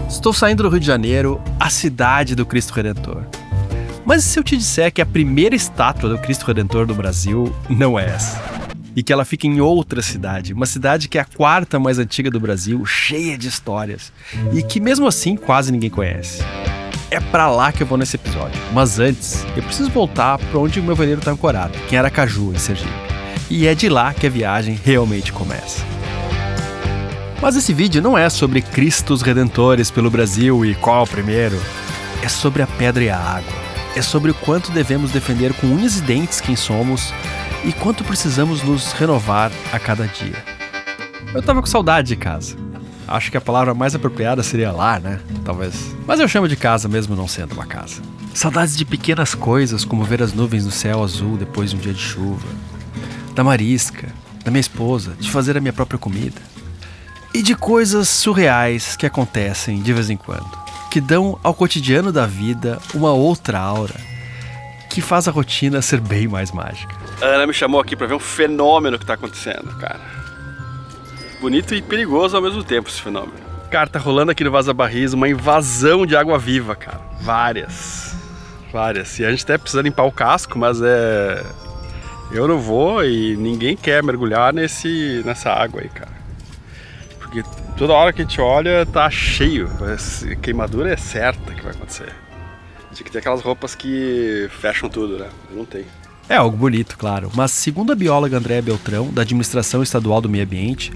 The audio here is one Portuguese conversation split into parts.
Estou saindo do Rio de Janeiro, a cidade do Cristo Redentor. Mas e se eu te disser que a primeira estátua do Cristo Redentor do Brasil não é essa? E que ela fica em outra cidade, uma cidade que é a quarta mais antiga do Brasil, cheia de histórias, e que mesmo assim quase ninguém conhece. É pra lá que eu vou nesse episódio, mas antes eu preciso voltar pra onde o meu veleiro tá ancorado, que é Aracaju, em Sergipe. E é de lá que a viagem realmente começa. Mas esse vídeo não é sobre Cristos Redentores pelo Brasil e qual o primeiro. É sobre a pedra e a água. É sobre o quanto devemos defender com unhas e dentes quem somos e quanto precisamos nos renovar a cada dia. Eu tava com saudade de casa. Acho que a palavra mais apropriada seria lar, né? Talvez. Mas eu chamo de casa mesmo não sendo uma casa. Saudades de pequenas coisas, como ver as nuvens no céu azul depois de um dia de chuva. Da marisca, da minha esposa, de fazer a minha própria comida. E de coisas surreais que acontecem de vez em quando, que dão ao cotidiano da vida uma outra aura, que faz a rotina ser bem mais mágica. A Ana me chamou aqui pra ver um fenômeno que tá acontecendo, cara. Bonito e perigoso ao mesmo tempo esse fenômeno. Cara, tá rolando aqui no Vaza Barris uma invasão de água viva, cara. Várias. E a gente até precisa limpar o casco, mas eu não vou e ninguém quer mergulhar nessa água aí, cara. Porque toda hora que a gente olha tá cheio. A queimadura é certa que vai acontecer. Tinha que ter aquelas roupas que fecham tudo, né? Eu não tenho. É algo bonito, claro, mas segundo a bióloga Andréa Beltrão, da Administração Estadual do Meio Ambiente,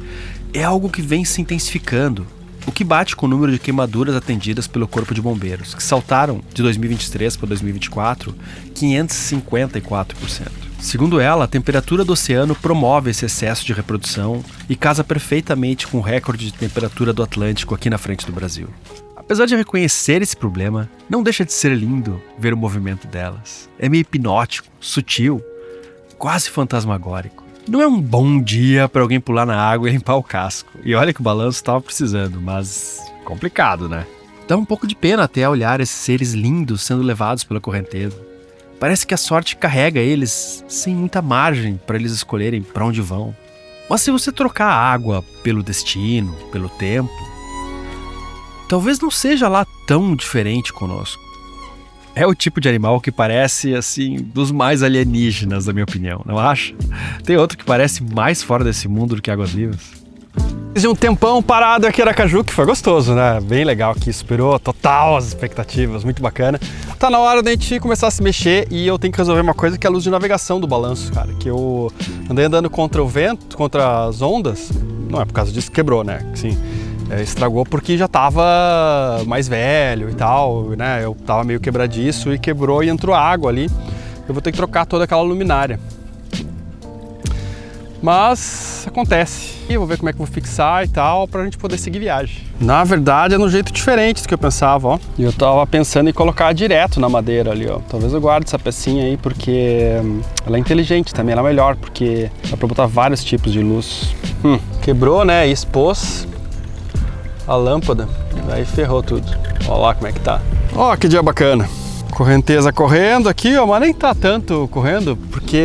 é algo que vem se intensificando, o que bate com o número de queimaduras atendidas pelo Corpo de Bombeiros, que saltaram de 2023 para 2024 554%. Segundo ela, a temperatura do oceano promove esse excesso de reprodução e casa perfeitamente com o recorde de temperatura do Atlântico aqui na frente do Brasil. Apesar de reconhecer esse problema, não deixa de ser lindo ver o movimento delas. É meio hipnótico, sutil, quase fantasmagórico. Não é um bom dia para alguém pular na água e limpar o casco. E olha que o balanço estava precisando, mas complicado, né? Dá um pouco de pena até olhar esses seres lindos sendo levados pela correnteza. Parece que a sorte carrega eles sem muita margem para eles escolherem para onde vão. Mas se você trocar a água pelo destino, pelo tempo, talvez não seja lá tão diferente conosco. É o tipo de animal que parece, assim, dos mais alienígenas, na minha opinião, não acha? Tem outro que parece mais fora desse mundo do que águas vivas. Fiz um tempão parado aqui em Aracaju, que foi gostoso, né? Bem legal aqui, superou total as expectativas, muito bacana. Tá na hora da gente começar a se mexer e eu tenho que resolver uma coisa que é a luz de navegação do balanço, cara. Que eu andei andando contra o vento, contra as ondas, não é por causa disso que quebrou, né? Sim. Estragou porque já tava mais velho e tal, né? Eu tava meio quebradiço e quebrou e entrou água ali. Eu vou ter que trocar toda aquela luminária. Mas acontece. E vou ver como é que eu vou fixar e tal pra gente poder seguir viagem. Na verdade é de um jeito diferente do que eu pensava, ó. E eu tava pensando em colocar direto na madeira ali, ó. Talvez eu guarde essa pecinha aí porque ela é inteligente também, ela é melhor, porque dá pra botar vários tipos de luz. Quebrou, né? E expôs a lâmpada, aí ferrou tudo. Olha lá como é que tá. Ó, que dia bacana. Correnteza correndo aqui, ó, mas nem tá tanto correndo, porque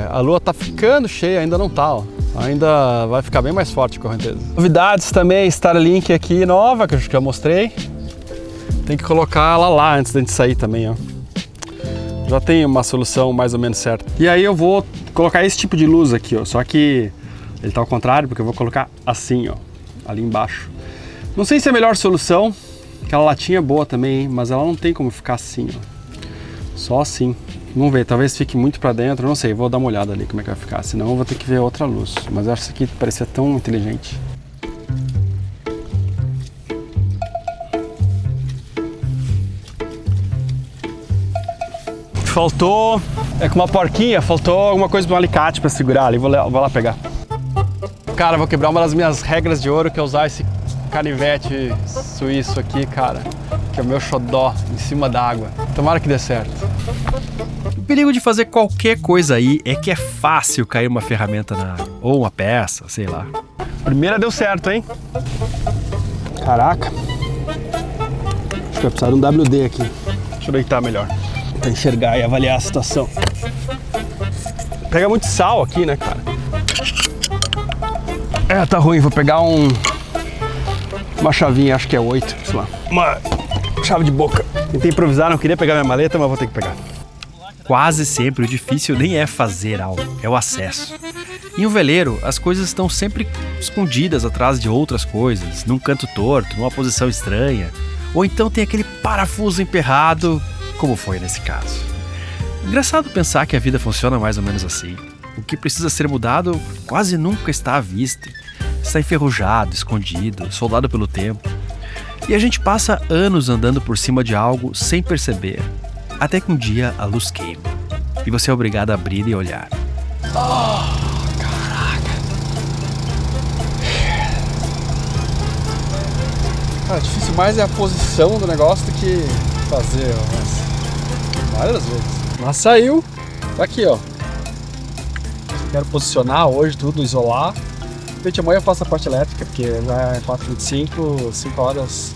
a lua tá ficando cheia, ainda não tá, ó. Ainda vai ficar bem mais forte a correnteza. Novidades também, Starlink aqui nova, que eu já mostrei. Tem que colocar ela lá antes da gente sair também, ó. Já tem uma solução mais ou menos certa. E aí eu vou colocar esse tipo de luz aqui, ó, só que ele tá ao contrário, porque eu vou colocar assim, ó, ali embaixo. Não sei se é a melhor solução, aquela latinha é boa também, hein? Mas ela não tem como ficar assim, ó. Só assim. Vamos ver, talvez fique muito pra dentro, não sei, vou dar uma olhada ali como é que vai ficar, senão eu vou ter que ver outra luz. Mas eu acho que isso aqui parecia tão inteligente. Faltou, com uma porquinha, faltou alguma coisa para um alicate para segurar ali, vou lá pegar. Cara, vou quebrar uma das minhas regras de ouro, que é usar esse canivete suíço aqui, cara, que é o meu xodó em cima da água. Tomara que dê certo. O perigo de fazer qualquer coisa aí é que é fácil cair uma ferramenta na água, ou uma peça, sei lá. Primeira deu certo, hein? Caraca. Acho que vai precisar de um WD aqui. Deixa eu deitar melhor, pra enxergar e avaliar a situação. Pega muito sal aqui, né, cara? Tá ruim, vou pegar Uma chavinha, acho que é 8, sei lá. Uma chave de boca. Tentei improvisar, não queria pegar minha maleta, mas vou ter que pegar. Quase sempre o difícil nem é fazer algo, é o acesso. Em um veleiro, as coisas estão sempre escondidas atrás de outras coisas, num canto torto, numa posição estranha, ou então tem aquele parafuso emperrado, como foi nesse caso. Engraçado pensar que a vida funciona mais ou menos assim. O que precisa ser mudado quase nunca está à vista. Está enferrujado, escondido, soldado pelo tempo. E a gente passa anos andando por cima de algo sem perceber, até que um dia a luz queima e você é obrigado a abrir e olhar. Caraca. Cara, difícil mais é a posição do negócio do que fazer, mas várias vezes. Mas saiu, tá aqui, ó. Quero posicionar hoje tudo, isolar. De amanhã eu faço a parte elétrica, porque já é 4h25, 5 horas,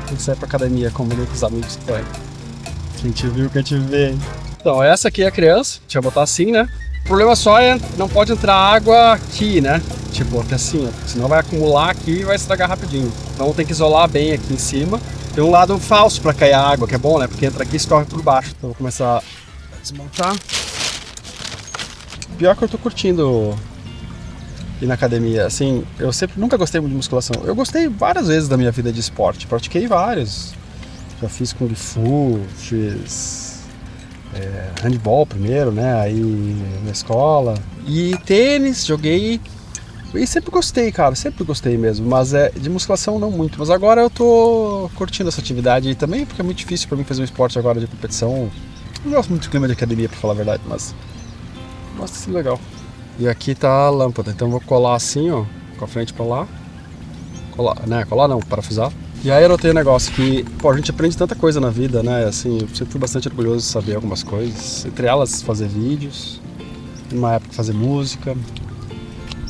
tem que sair pra academia, combinei com os amigos que foi. Quem te viu, quem te vê. Então, essa aqui é a criança, deixa eu botar assim, né? O problema só é não pode entrar água aqui, né? Tipo, até assim, ó, senão vai acumular aqui e vai estragar rapidinho. Então tem que isolar bem aqui em cima. Tem um lado falso pra cair a água, que é bom, né? Porque entra aqui e escorre por baixo. Então eu vou começar a desmontar. Pior que eu tô curtindo ir na academia, assim, eu nunca gostei muito de musculação. Eu gostei várias vezes da minha vida de esporte, pratiquei vários. Já fiz Kung Fu, fiz handball primeiro, né, aí na escola. E tênis, joguei, e sempre gostei, cara, sempre gostei mesmo, mas de musculação não muito. Mas agora eu tô curtindo essa atividade também, porque é muito difícil pra mim fazer um esporte agora de competição. Não gosto muito do clima de academia, pra falar a verdade, mas gosto de ser legal. E aqui tá a lâmpada, então eu vou colar assim, ó, com a frente pra lá. Colar não, parafusar. E aí eu notei um negócio que, pô, a gente aprende tanta coisa na vida, né, assim, eu sempre fui bastante orgulhoso de saber algumas coisas. Entre elas, fazer vídeos, numa época fazer música.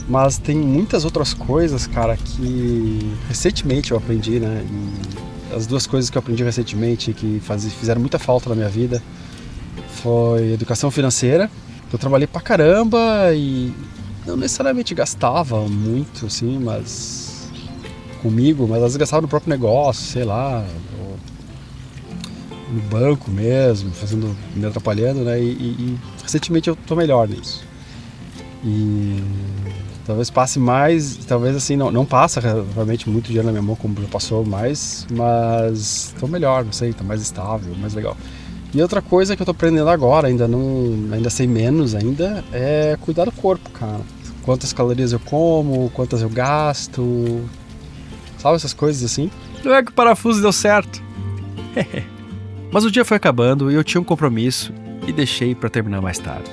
Mas tem muitas outras coisas, cara, que recentemente eu aprendi, né, e as duas coisas que eu aprendi recentemente que fizeram muita falta na minha vida foi educação financeira. Eu trabalhei pra caramba e não necessariamente gastava muito, assim, mas comigo, mas às vezes gastava no próprio negócio, sei lá, no banco mesmo, me atrapalhando, né? E recentemente eu tô melhor nisso. E talvez passe mais, talvez assim, não passa realmente muito dinheiro na minha mão como já passou mais, mas tô melhor, não sei, tô mais estável, mais legal. E outra coisa que eu tô aprendendo agora, ainda sei menos ainda, é cuidar do corpo, cara. Quantas calorias eu como, quantas eu gasto, sabe essas coisas assim? Não é que o parafuso deu certo. Mas o dia foi acabando e eu tinha um compromisso e deixei pra terminar mais tarde.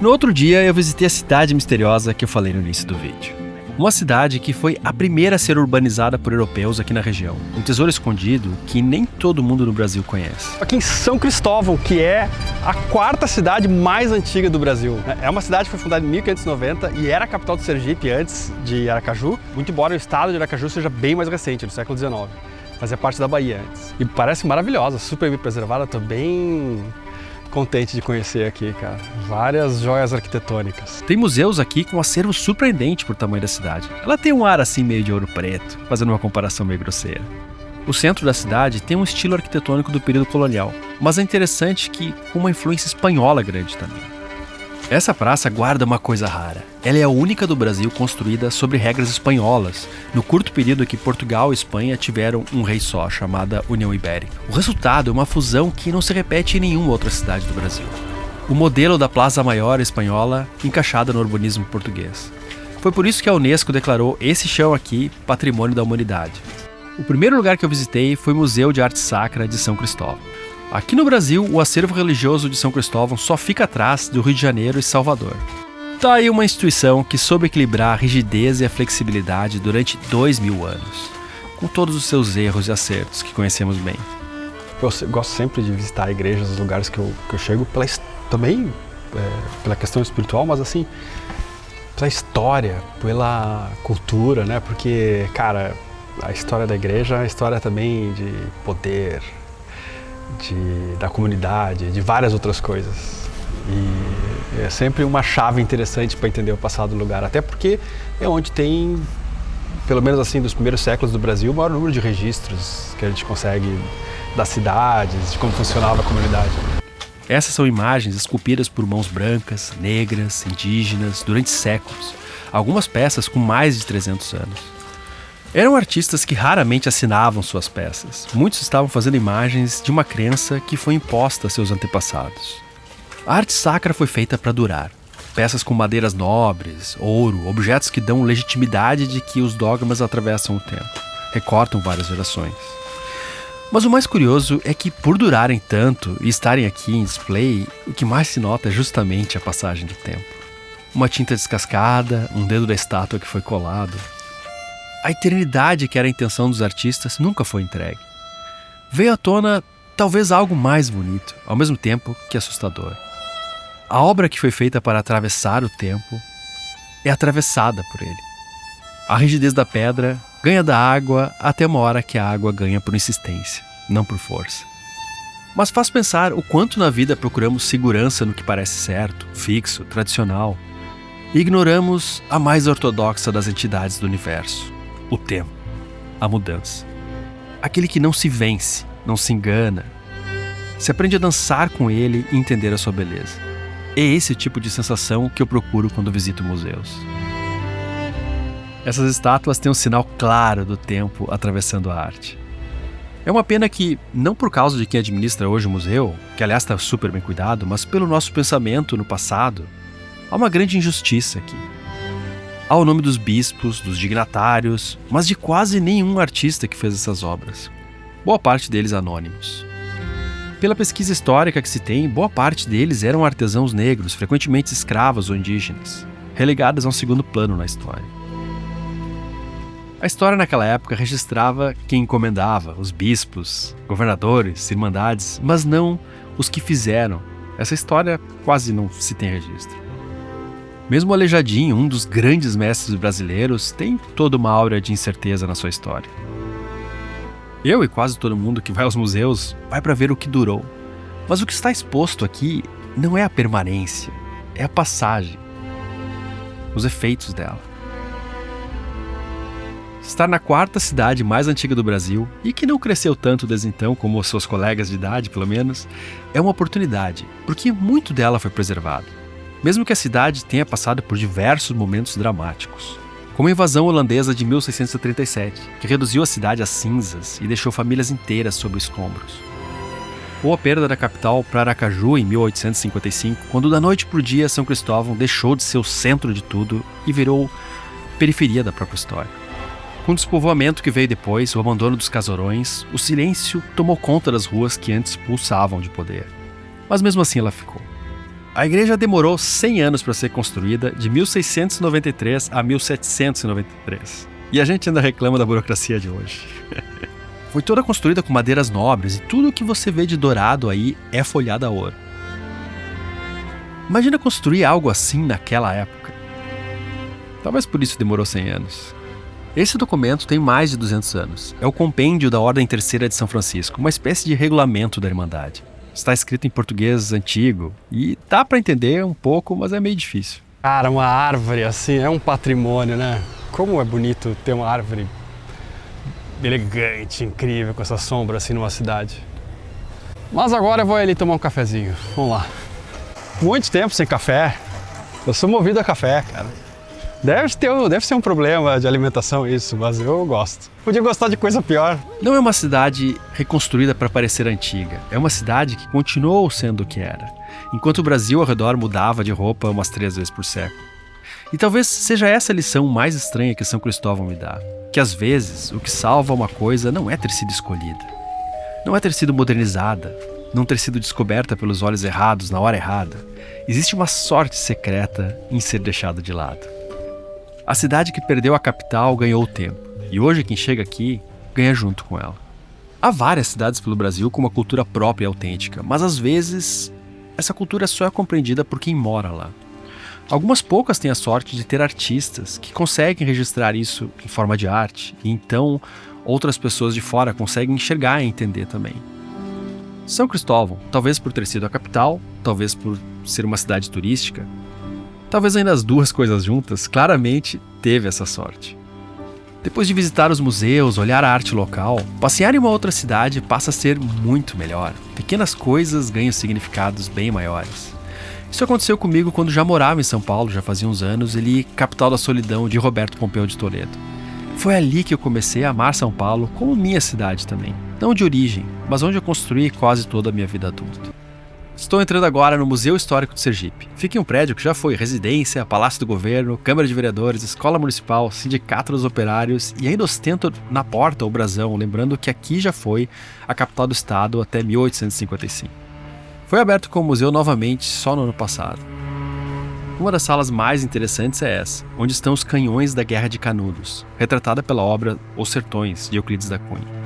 No outro dia eu visitei a cidade misteriosa que eu falei no início do vídeo. Uma cidade que foi a primeira a ser urbanizada por europeus aqui na região. Um tesouro escondido que nem todo mundo no Brasil conhece. Aqui em São Cristóvão, que é a quarta cidade mais antiga do Brasil. É uma cidade que foi fundada em 1590 e era a capital do Sergipe antes de Aracaju. Muito embora o estado de Aracaju seja bem mais recente, do século XIX. Fazia parte da Bahia antes. E parece maravilhosa, super bem preservada. Tô bem contente de conhecer aqui, cara. Várias joias arquitetônicas. Tem museus aqui com um acervo surpreendente por tamanho da cidade. Ela tem um ar assim meio de ouro preto, fazendo uma comparação meio grosseira. O centro da cidade tem um estilo arquitetônico do período colonial, mas é interessante que com uma influência espanhola grande também. Essa praça guarda uma coisa rara. Ela é a única do Brasil construída sobre regras espanholas, no curto período que Portugal e Espanha tiveram um rei só, chamada União Ibérica. O resultado é uma fusão que não se repete em nenhuma outra cidade do Brasil. O modelo da Plaza Maior espanhola encaixada no urbanismo português. Foi por isso que a Unesco declarou esse chão aqui Patrimônio da Humanidade. O primeiro lugar que eu visitei foi o Museu de Arte Sacra de São Cristóvão. Aqui no Brasil, o acervo religioso de São Cristóvão só fica atrás do Rio de Janeiro e Salvador. Tá aí uma instituição que soube equilibrar a rigidez e a flexibilidade durante 2000 anos, com todos os seus erros e acertos que conhecemos bem. Eu gosto sempre de visitar igrejas, os lugares que eu chego, também pela questão espiritual, mas assim, pela história, pela cultura, né? Porque, cara, a história da igreja é a história também de poder, da comunidade, de várias outras coisas. E é sempre uma chave interessante para entender o passado do lugar, até porque é onde tem pelo menos assim, dos primeiros séculos do Brasil, o maior número de registros que a gente consegue das cidades, de como funcionava a comunidade. Essas são imagens esculpidas por mãos brancas, negras, indígenas, durante séculos. Algumas peças com mais de 300 anos. Eram artistas que raramente assinavam suas peças. Muitos estavam fazendo imagens de uma crença que foi imposta a seus antepassados. A arte sacra foi feita para durar. Peças com madeiras nobres, ouro, objetos que dão legitimidade de que os dogmas atravessam o tempo, recortam várias gerações. Mas o mais curioso é que, por durarem tanto e estarem aqui em display, o que mais se nota é justamente a passagem do tempo. Uma tinta descascada, um dedo da estátua que foi colado. A eternidade que era a intenção dos artistas nunca foi entregue. Veio à tona talvez algo mais bonito, ao mesmo tempo que assustador. A obra que foi feita para atravessar o tempo é atravessada por ele. A rigidez da pedra ganha da água até uma hora que a água ganha por insistência, não por força. Mas faz pensar o quanto na vida procuramos segurança no que parece certo, fixo, tradicional, e ignoramos a mais ortodoxa das entidades do universo, o tempo, a mudança. Aquele que não se vence, não se engana, se aprende a dançar com ele e entender a sua beleza. É esse tipo de sensação que eu procuro quando visito museus. Essas estátuas têm um sinal claro do tempo atravessando a arte. É uma pena que, não por causa de quem administra hoje o museu, que aliás está super bem cuidado, mas pelo nosso pensamento no passado, há uma grande injustiça aqui. Há o nome dos bispos, dos dignatários, mas de quase nenhum artista que fez essas obras. Boa parte deles anônimos. Pela pesquisa histórica que se tem, boa parte deles eram artesãos negros, frequentemente escravos ou indígenas, relegados a um segundo plano na história. A história naquela época registrava quem encomendava, os bispos, governadores, irmandades, mas não os que fizeram. Essa história quase não se tem registro. Mesmo o Aleijadinho, um dos grandes mestres brasileiros, tem toda uma aura de incerteza na sua história. Eu e quase todo mundo que vai aos museus vai para ver o que durou. Mas o que está exposto aqui não é a permanência, é a passagem, os efeitos dela. Estar na quarta cidade mais antiga do Brasil, e que não cresceu tanto desde então como os seus colegas de idade, pelo menos, é uma oportunidade, porque muito dela foi preservado. Mesmo que a cidade tenha passado por diversos momentos dramáticos. Como a invasão holandesa de 1637, que reduziu a cidade a cinzas e deixou famílias inteiras sob escombros. Ou a perda da capital para Aracaju em 1855, quando da noite para o dia São Cristóvão deixou de ser o centro de tudo e virou periferia da própria história. Com o despovoamento que veio depois, o abandono dos casarões, o silêncio tomou conta das ruas que antes pulsavam de poder. Mas mesmo assim ela ficou. A igreja demorou 100 anos para ser construída, de 1693 a 1793. E a gente ainda reclama da burocracia de hoje. Foi toda construída com madeiras nobres e tudo o que você vê de dourado aí é folhado a ouro. Imagina construir algo assim naquela época. Talvez por isso demorou 100 anos. Esse documento tem mais de 200 anos. É o Compêndio da Ordem Terceira de São Francisco, uma espécie de regulamento da Irmandade. Está escrito em português antigo e dá para entender um pouco, mas é meio difícil. Cara, uma árvore assim é um patrimônio, né? Como é bonito ter uma árvore elegante, incrível, com essa sombra assim numa cidade. Mas agora eu vou ali tomar um cafezinho. Vamos lá. Muito tempo sem café. Eu sou movido a café, cara. Deve ser um problema de alimentação isso, mas eu gosto. Podia gostar de coisa pior. Não é uma cidade reconstruída para parecer antiga. É uma cidade que continuou sendo o que era, enquanto o Brasil ao redor mudava de roupa umas 3 vezes por século. E talvez seja essa a lição mais estranha que São Cristóvão me dá. Que às vezes o que salva uma coisa não é ter sido escolhida. Não é ter sido modernizada. Não ter sido descoberta pelos olhos errados na hora errada. Existe uma sorte secreta em ser deixada de lado. A cidade que perdeu a capital ganhou o tempo, e hoje quem chega aqui ganha junto com ela. Há várias cidades pelo Brasil com uma cultura própria e autêntica, mas às vezes essa cultura só é compreendida por quem mora lá. Algumas poucas têm a sorte de ter artistas que conseguem registrar isso em forma de arte, e então outras pessoas de fora conseguem enxergar e entender também. São Cristóvão, talvez por ter sido a capital, talvez por ser uma cidade turística, talvez ainda as duas coisas juntas, claramente teve essa sorte. Depois de visitar os museus, olhar a arte local, passear em uma outra cidade passa a ser muito melhor. Pequenas coisas ganham significados bem maiores. Isso aconteceu comigo quando já morava em São Paulo, já fazia uns anos, e li Capital da Solidão, de Roberto Pompeu de Toledo. Foi ali que eu comecei a amar São Paulo como minha cidade também. Não de origem, mas onde eu construí quase toda a minha vida adulta. Estou entrando agora no Museu Histórico de Sergipe. Fica em um prédio que já foi residência, Palácio do Governo, Câmara de Vereadores, Escola Municipal, Sindicato dos Operários e ainda ostenta na porta o brasão, lembrando que aqui já foi a capital do estado até 1855. Foi aberto como museu novamente só no ano passado. Uma das salas mais interessantes é essa, onde estão os canhões da Guerra de Canudos, retratada pela obra Os Sertões, de Euclides da Cunha.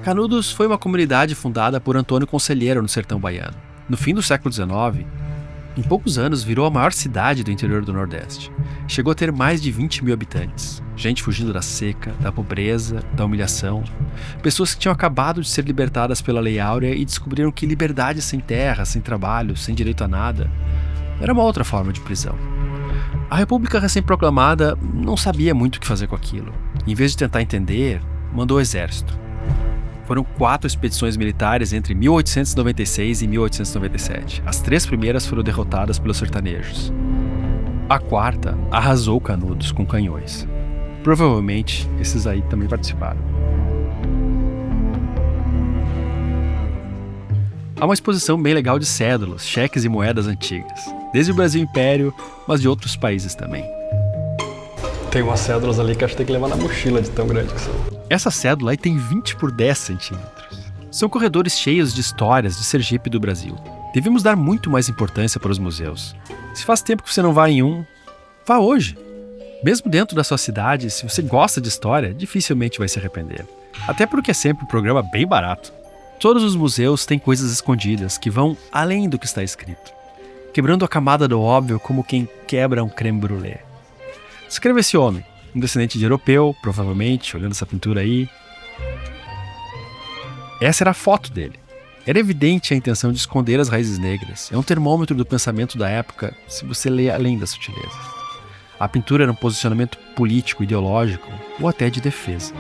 Canudos foi uma comunidade fundada por Antônio Conselheiro no sertão baiano. No fim do século XIX, em poucos anos virou a maior cidade do interior do Nordeste. Chegou a ter mais de 20 mil habitantes. Gente fugindo da seca, da pobreza, da humilhação. Pessoas que tinham acabado de ser libertadas pela Lei Áurea e descobriram que liberdade sem terra, sem trabalho, sem direito a nada, era uma outra forma de prisão. A República recém-proclamada não sabia muito o que fazer com aquilo. Em vez de tentar entender, mandou o exército. Foram 4 expedições militares entre 1896 e 1897. As 3 primeiras foram derrotadas pelos sertanejos. A 4ª arrasou Canudos com canhões. Provavelmente esses aí também participaram. Há uma exposição bem legal de cédulas, cheques e moedas antigas. Desde o Brasil Império, mas de outros países também. Tem umas cédulas ali que acho que tem que levar na mochila de tão grande que são. Essa cédula aí tem 20 por 10 centímetros. São corredores cheios de histórias de Sergipe e do Brasil. Devemos dar muito mais importância para os museus. Se faz tempo que você não vai em um, vá hoje. Mesmo dentro da sua cidade, se você gosta de história, dificilmente vai se arrepender. Até porque é sempre um programa bem barato. Todos os museus têm coisas escondidas que vão além do que está escrito, quebrando a camada do óbvio como quem quebra um creme brulee. Escreva esse homem, um descendente de europeu, provavelmente, olhando essa pintura aí. Essa era a foto dele. Era evidente a intenção de esconder as raízes negras. É um termômetro do pensamento da época, se você lê além das sutilezas. A pintura era um posicionamento político, ideológico, ou até de defesa.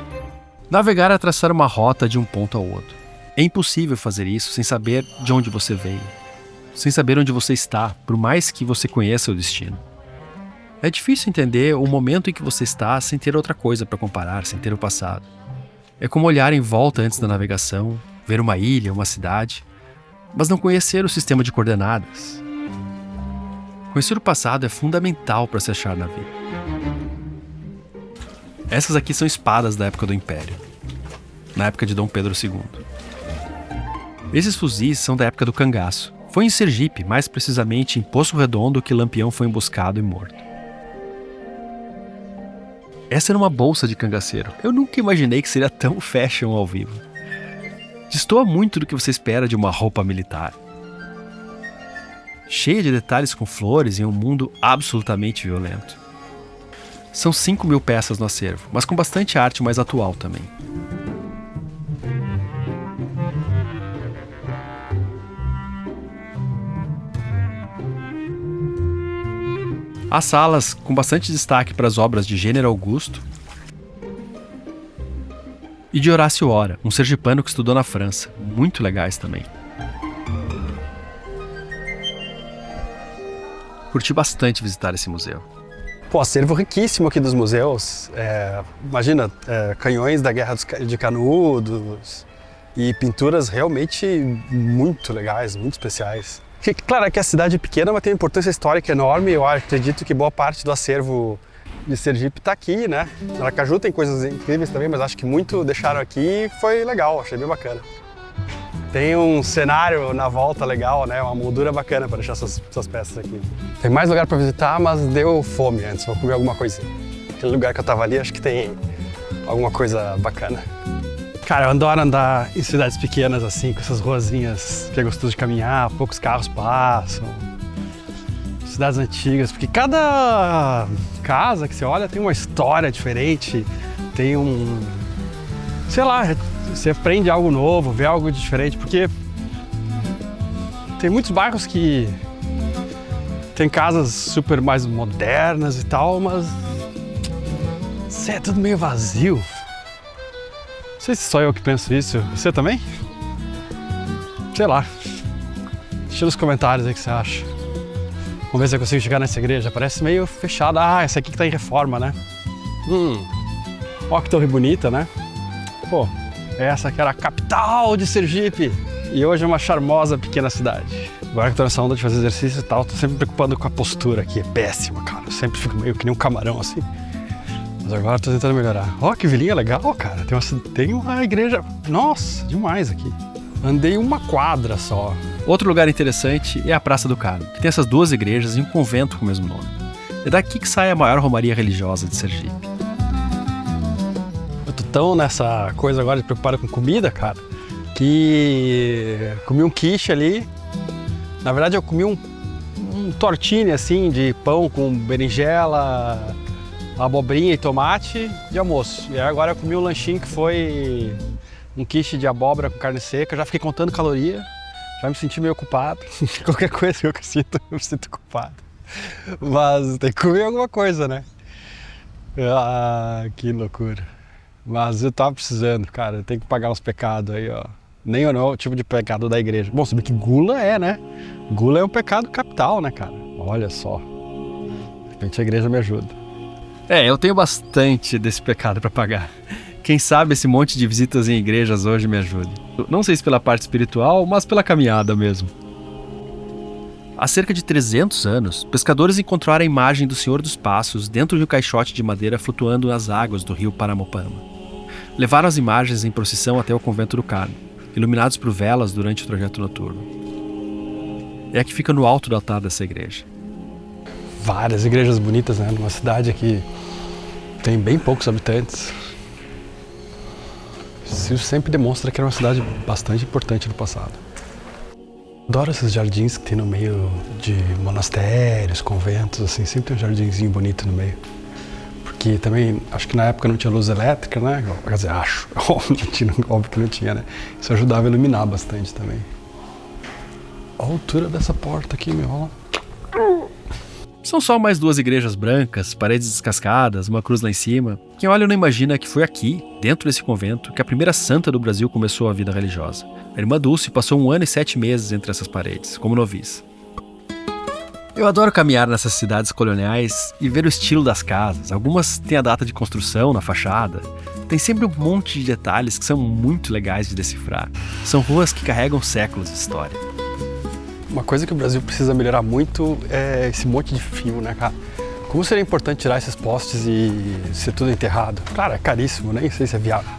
Navegar é traçar uma rota de um ponto ao outro. É impossível fazer isso sem saber de onde você veio, sem saber onde você está, por mais que você conheça o destino. É difícil entender o momento em que você está sem ter outra coisa para comparar, sem ter o passado. É como olhar em volta antes da navegação, ver uma ilha, uma cidade, mas não conhecer o sistema de coordenadas. Conhecer o passado é fundamental para se achar na vida. Essas aqui são espadas da época do Império, na época de Dom Pedro II. Esses fuzis são da época do cangaço. Foi em Sergipe, mais precisamente em Poço Redondo, que Lampião foi emboscado e morto. Essa era uma bolsa de cangaceiro. Eu nunca imaginei que seria tão fashion ao vivo. Destoa muito do que você espera de uma roupa militar. Cheia de detalhes com flores em um mundo absolutamente violento. São 5.000 peças no acervo, mas com bastante arte mais atual também. Há salas com bastante destaque para as obras de Gênero Augusto e de Horácio Ora, um sergipano que estudou na França, muito legais também. Curti bastante visitar esse museu. Pô, acervo riquíssimo aqui dos museus. Imagina, canhões da Guerra de Canudos e pinturas realmente muito legais, muito especiais. Claro que a cidade é pequena, mas tem uma importância histórica enorme. Eu acredito que boa parte do acervo de Sergipe está aqui, né? Aracaju tem coisas incríveis também, mas acho que muito deixaram aqui e foi legal, achei bem bacana. Tem um cenário na volta legal, né? Uma moldura bacana para deixar essas peças aqui. Tem mais lugar para visitar, mas deu fome antes, vou comer alguma coisinha. Aquele lugar que eu tava ali, acho que tem alguma coisa bacana. Cara, eu adoro andar em cidades pequenas assim, com essas ruazinhas que é gostoso de caminhar, poucos carros passam. Cidades antigas, porque cada casa que você olha tem uma história diferente, tem sei lá, você aprende algo novo, vê algo diferente, porque tem muitos bairros que tem casas super mais modernas e tal, mas sei, é tudo meio vazio. Não sei se só eu que penso isso. Você também? Sei lá. Deixa nos comentários aí o que você acha. Vamos ver se eu consigo chegar nessa igreja. Parece meio fechada. Ah, essa aqui que tá em reforma, né? Ó que torre bonita, né? Pô, essa que era a capital de Sergipe. E hoje é uma charmosa pequena cidade. Agora que eu tô nessa onda de fazer exercício e tal, tô sempre me preocupando com a postura aqui. É péssima, cara. Eu sempre fico meio que nem um camarão assim. Mas agora eu tô tentando melhorar. Ó, que vilinha legal, cara. Tem uma igreja. Nossa, demais aqui. Andei uma quadra só. Outro lugar interessante é a Praça do Carmo, que tem essas duas igrejas e um convento com o mesmo nome. É daqui que sai a maior romaria religiosa de Sergipe. Eu tô tão nessa coisa agora de preocupado com comida, cara, que comi um quiche ali. Na verdade eu comi um tortine assim de pão com berinjela, abobrinha e tomate de almoço. E agora eu comi um lanchinho que foi um quiche de abóbora com carne seca. Eu já fiquei contando caloria, já me senti meio culpado. Qualquer coisa que eu me sinto culpado. Mas tem que comer alguma coisa, né? Ah, que loucura. Mas eu tava precisando, cara. Eu tenho que pagar uns pecados aí, ó. Nem ou não o tipo de pecado da igreja. Bom, sabe que gula é, né? Gula é um pecado capital, né, cara? Olha só. De repente a igreja me ajuda. Eu tenho bastante desse pecado para pagar. Quem sabe esse monte de visitas em igrejas hoje me ajude. Não sei se pela parte espiritual, mas pela caminhada mesmo. Há cerca de 300 anos, pescadores encontraram a imagem do Senhor dos Passos dentro de um caixote de madeira flutuando nas águas do rio Paramopama. Levaram as imagens em procissão até o convento do Carmo, iluminados por velas durante o trajeto noturno. É a que fica no alto do altar dessa igreja. Várias igrejas bonitas, né? Numa cidade que tem bem poucos habitantes. Isso sempre demonstra que era uma cidade bastante importante no passado. Adoro esses jardins que tem no meio de monastérios, conventos, assim, sempre tem um jardinzinho bonito no meio. Porque também, acho que na época não tinha luz elétrica, né? Quer dizer, acho, óbvio que não tinha, né? Isso ajudava a iluminar bastante também. A altura dessa porta aqui, meu. São só mais duas igrejas brancas, paredes descascadas, uma cruz lá em cima. Quem olha não imagina que foi aqui, dentro desse convento, que a primeira santa do Brasil começou a vida religiosa. A irmã Dulce passou 1 ano e 7 meses entre essas paredes, como noviça. Eu adoro caminhar nessas cidades coloniais e ver o estilo das casas. Algumas têm a data de construção na fachada. Tem sempre um monte de detalhes que são muito legais de decifrar. São ruas que carregam séculos de história. Uma coisa que o Brasil precisa melhorar muito é esse monte de fio, né, cara? Como seria importante tirar esses postes e ser tudo enterrado? Claro, é caríssimo, nem sei se é viável.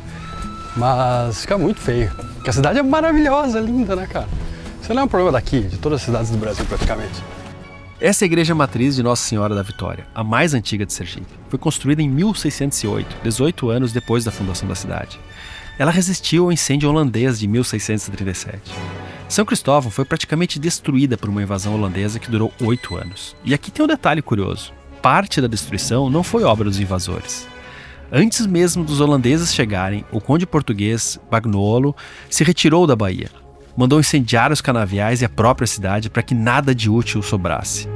Mas fica muito feio. Porque a cidade é maravilhosa, linda, né, cara? Isso não é um problema daqui, de todas as cidades do Brasil praticamente. Essa é a igreja matriz de Nossa Senhora da Vitória, a mais antiga de Sergipe. Foi construída em 1608, 18 anos depois da fundação da cidade. Ela resistiu ao incêndio holandês de 1637. São Cristóvão foi praticamente destruída por uma invasão holandesa que durou 8 anos. E aqui tem um detalhe curioso. Parte da destruição não foi obra dos invasores. Antes mesmo dos holandeses chegarem, o conde português Bagnolo se retirou da Bahia. Mandou incendiar os canaviais e a própria cidade para que nada de útil sobrasse.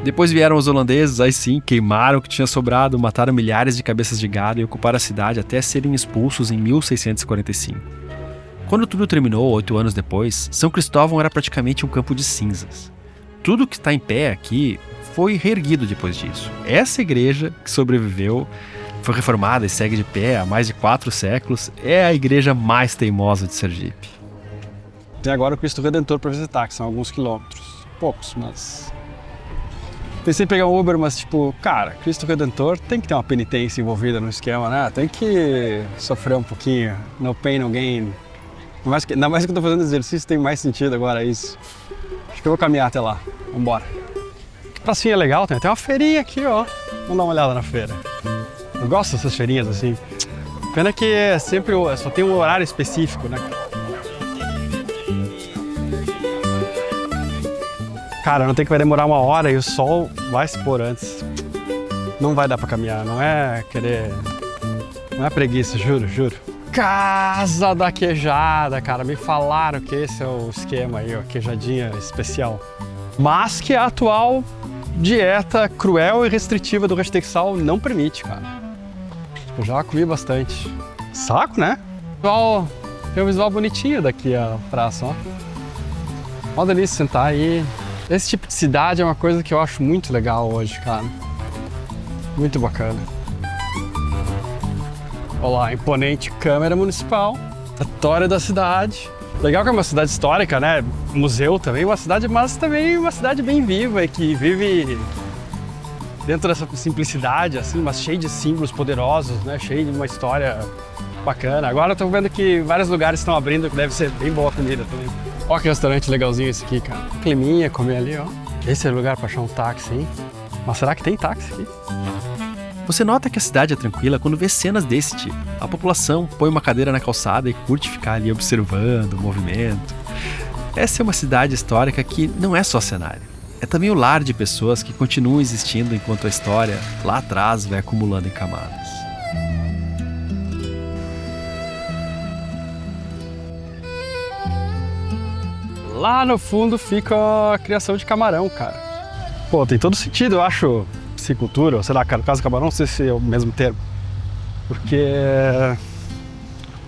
Depois vieram os holandeses, aí sim, queimaram o que tinha sobrado, mataram milhares de cabeças de gado e ocuparam a cidade até serem expulsos em 1645. Quando tudo terminou, 8 anos depois, São Cristóvão era praticamente um campo de cinzas. Tudo que está em pé aqui foi reerguido depois disso. Essa igreja que sobreviveu, foi reformada e segue de pé há mais de 4 séculos, é a igreja mais teimosa de Sergipe. Tem agora o Cristo Redentor para visitar, que são alguns quilômetros. Poucos, mas... Pensei em pegar um Uber, mas tipo, cara, Cristo Redentor tem que ter uma penitência envolvida no esquema, né? Tem que sofrer um pouquinho, no pain, no gain. Ainda mais que eu tô fazendo exercício, tem mais sentido agora isso. Acho que eu vou caminhar até lá. Vambora. Que pracinha legal, tem até uma feirinha aqui, ó. Vamos dar uma olhada na feira. Eu gosto dessas feirinhas assim. Pena que é sempre, só tem um horário específico, né? Cara, não tem que vai demorar 1 hora e o sol vai se pôr antes. Não vai dar pra caminhar, não é querer... Não é preguiça, juro, juro. Casa da queijada, cara. Me falaram que esse é o esquema aí, ó, queijadinha especial. Mas que a atual dieta cruel e restritiva do Hashtag Sal não permite, cara. eu já comi bastante. Saco, né? Tem um visual bonitinho daqui a praça, ó. Uma delícia sentar aí. Esse tipo de cidade é uma coisa que eu acho muito legal hoje, cara. Muito bacana. Olha lá, imponente Câmara Municipal, a história da cidade. Legal que é uma cidade histórica, né? Museu também, uma cidade, mas também uma cidade bem viva e que vive dentro dessa simplicidade, assim, mas cheia de símbolos poderosos, né? Cheia de uma história bacana. Agora eu tô vendo que vários lugares estão abrindo, que deve ser bem boa a comida também. Ó que restaurante legalzinho esse aqui, cara. Climinha, comer ali, ó. Esse é o lugar pra achar um táxi, hein? Mas será que tem táxi aqui? Você nota que a cidade é tranquila quando vê cenas desse tipo. A população põe uma cadeira na calçada e curte ficar ali observando o movimento. Essa é uma cidade histórica que não é só cenário. É também o lar de pessoas que continuam existindo enquanto a história, lá atrás, vai acumulando em camadas. Lá no fundo fica a criação de camarão, cara. Pô, tem todo sentido, eu acho, piscicultura, ou sei lá, cara, no caso do camarão, não sei se é o mesmo termo. Porque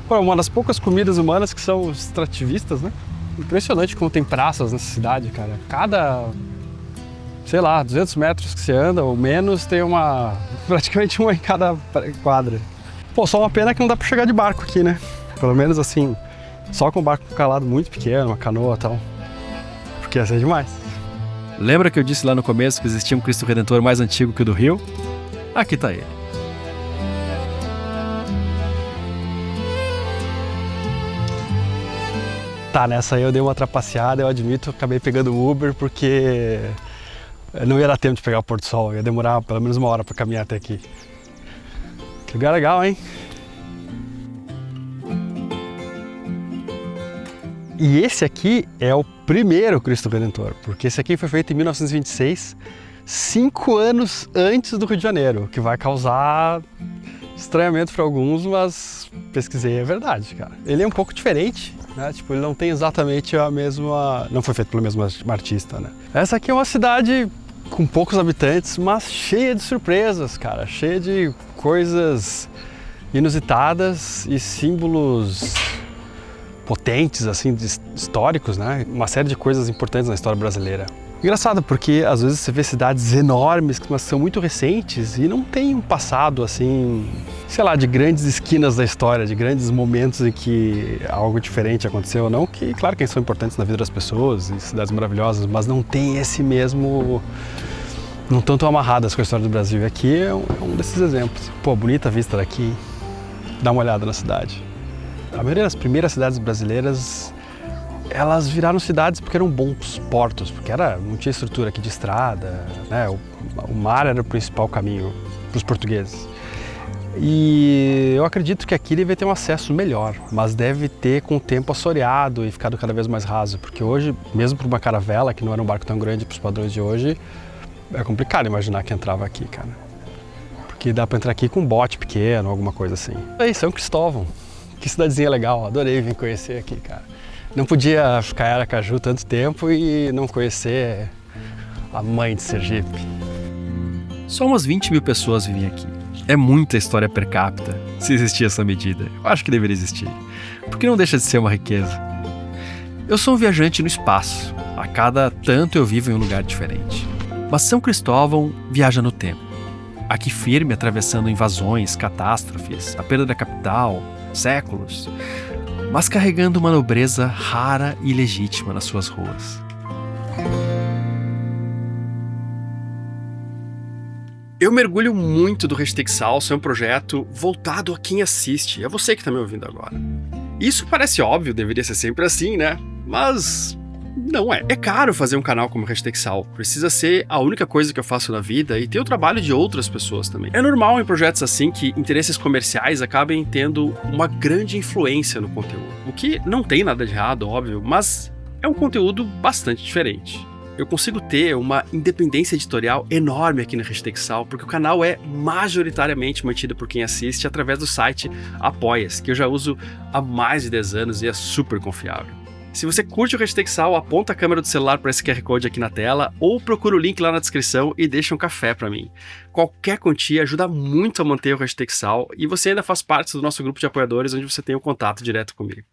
pô, é uma das poucas comidas humanas que são extrativistas, né? Impressionante como tem praças nessa cidade, cara. Cada, sei lá, 200 metros que você anda ou menos, tem praticamente uma em cada quadra. Pô, só uma pena que não dá pra chegar de barco aqui, né? Pelo menos assim, só com um barco calado muito pequeno, uma canoa e tal. Porque ia ser demais. Lembra que eu disse lá no começo que existia um Cristo Redentor mais antigo que o do Rio? Aqui tá ele. Tá, nessa aí eu dei uma trapaceada, eu admito, acabei pegando o Uber porque não ia dar tempo de pegar o Porto Sol, ia demorar pelo menos 1 hora pra caminhar até aqui. Que lugar legal, hein? E esse aqui é o primeiro Cristo Redentor, porque esse aqui foi feito em 1926, 5 anos antes do Rio de Janeiro, o que vai causar estranhamento para alguns, mas pesquisei, é verdade, cara. Ele é um pouco diferente, né? Tipo, ele não tem exatamente a mesma... Não foi feito pelo mesmo artista, né? Essa aqui é uma cidade com poucos habitantes, mas cheia de surpresas, cara. Cheia de coisas inusitadas e símbolos potentes, assim, históricos, né? Uma série de coisas importantes na história brasileira. Engraçado, porque às vezes você vê cidades enormes, mas são muito recentes e não tem um passado, assim, sei lá, de grandes esquinas da história, de grandes momentos em que algo diferente aconteceu. Não que, claro que são importantes na vida das pessoas, e cidades maravilhosas, mas não tem esse mesmo... Não estão tão amarradas com a história do Brasil. E aqui é um desses exemplos. Pô, bonita a vista daqui. Dá uma olhada na cidade. A maioria das primeiras cidades brasileiras, elas viraram cidades porque eram bons portos, porque não tinha estrutura aqui de estrada, né? O mar era o principal caminho para os portugueses. E eu acredito que aqui deve ter um acesso melhor, mas deve ter com o tempo assoreado e ficado cada vez mais raso, porque hoje, mesmo para uma caravela, que não era um barco tão grande para os padrões de hoje, é complicado imaginar que entrava aqui, cara. Porque dá para entrar aqui com um bote pequeno, alguma coisa assim. Aí, São Cristóvão. Que cidadezinha legal, adorei vir conhecer aqui, cara. Não podia ficar em Aracaju tanto tempo e não conhecer a mãe de Sergipe. Só umas 20 mil pessoas vivem aqui. É muita história per capita, se existir essa medida. Eu acho que deveria existir, porque não deixa de ser uma riqueza. Eu sou um viajante no espaço. A cada tanto eu vivo em um lugar diferente. Mas São Cristóvão viaja no tempo. Aqui firme, atravessando invasões, catástrofes, a perda da capital, séculos, mas carregando uma nobreza rara e legítima nas suas ruas. Eu mergulho muito do Hashtag Salso, é um projeto voltado a quem assiste, é você que está me ouvindo agora. Isso parece óbvio, deveria ser sempre assim, né? Mas não é. É caro fazer um canal como Hashtag Sal. Precisa ser a única coisa que eu faço na vida e ter o trabalho de outras pessoas também. É normal em projetos assim que interesses comerciais acabem tendo uma grande influência no conteúdo. O que não tem nada de errado, óbvio, mas é um conteúdo bastante diferente. Eu consigo ter uma independência editorial enorme aqui no Hashtag Sal, porque o canal é majoritariamente mantido por quem assiste através do site Apoia-se, que eu já uso há mais de 10 anos e é super confiável. Se você curte o Hashtag Sal, aponta a câmera do celular para esse QR Code aqui na tela ou procura o link lá na descrição e deixa um café para mim. Qualquer quantia ajuda muito a manter o Hashtag Sal e você ainda faz parte do nosso grupo de apoiadores onde você tem um contato direto comigo.